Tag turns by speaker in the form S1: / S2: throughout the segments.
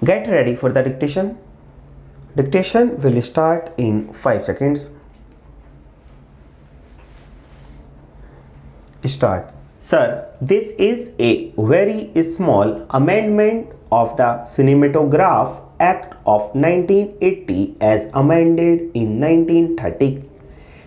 S1: Get ready for the dictation. Dictation will start in 5 seconds. Start. Sir, this is a very small amendment of the Cinematograph Act of 1980 as amended in 1930.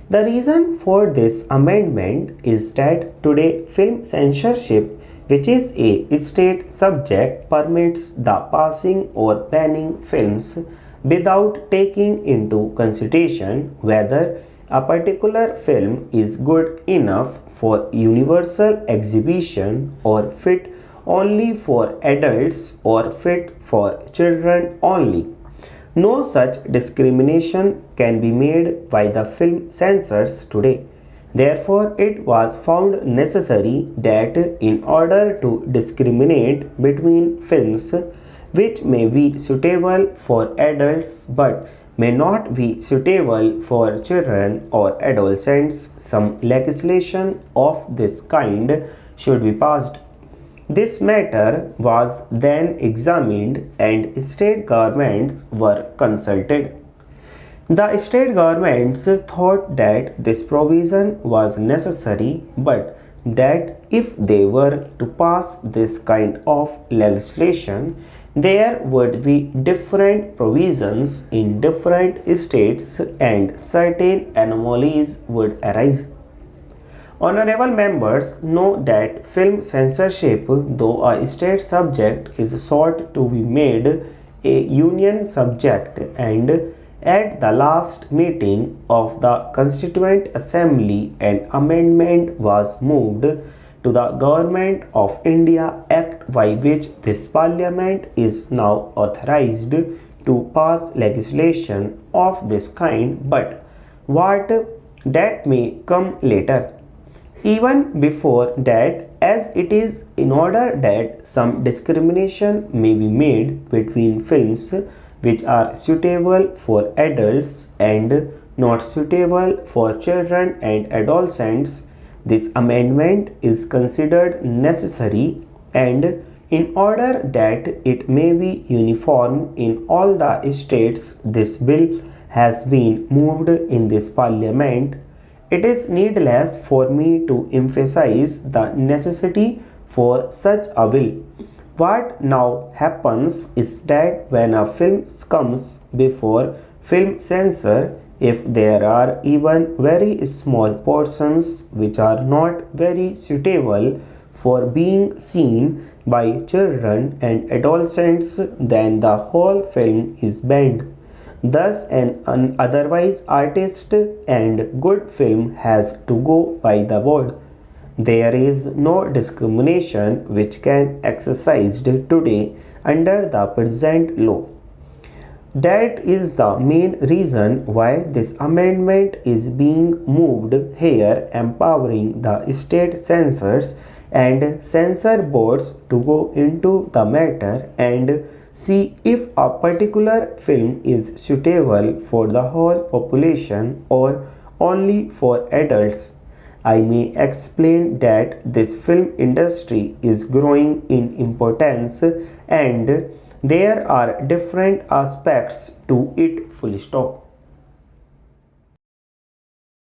S1: The reason for this amendment is that today film censorship, which is a state subject, permits the passing or banning films without taking into consideration whether a particular film is good enough for universal exhibition or fit only for adults or fit for children only. No such discrimination can be made by the film censors today. Therefore, it was found necessary that in order to discriminate between films which may be suitable for adults but may not be suitable for children or adolescents, some legislation of this kind should be passed. This matter was then examined and state governments were consulted. The state governments thought that this provision was necessary, but that if they were to pass this kind of legislation, there would be different provisions in different states and certain anomalies would arise. Honorable members know that film censorship, though a state subject, is sought to be made a union subject, and at the last meeting of the Constituent Assembly an amendment was moved to the Government of India Act by which this Parliament is now authorized to pass legislation of this kind, but what that may come later. Even before that, as it is in order that some discrimination may be made between films which are suitable for adults and not suitable for children and adolescents, this amendment is considered necessary, and in order that it may be uniform in all the states, this bill has been moved in this Parliament. It is needless for me to emphasize the necessity for such a bill. What now happens is that when a film comes before film censor, if there are even very small portions which are not very suitable for being seen by children and adolescents, then the whole film is banned. Thus, an otherwise artist and good film has to go by the board. There is no discrimination which can exercised today under the present law. That is the main reason why this amendment is being moved here, empowering the state censors and censor boards to go into the matter and see if a particular film is suitable for the whole population or only for adults. I may explain that this film industry is growing in importance and there are different aspects to it, full stop.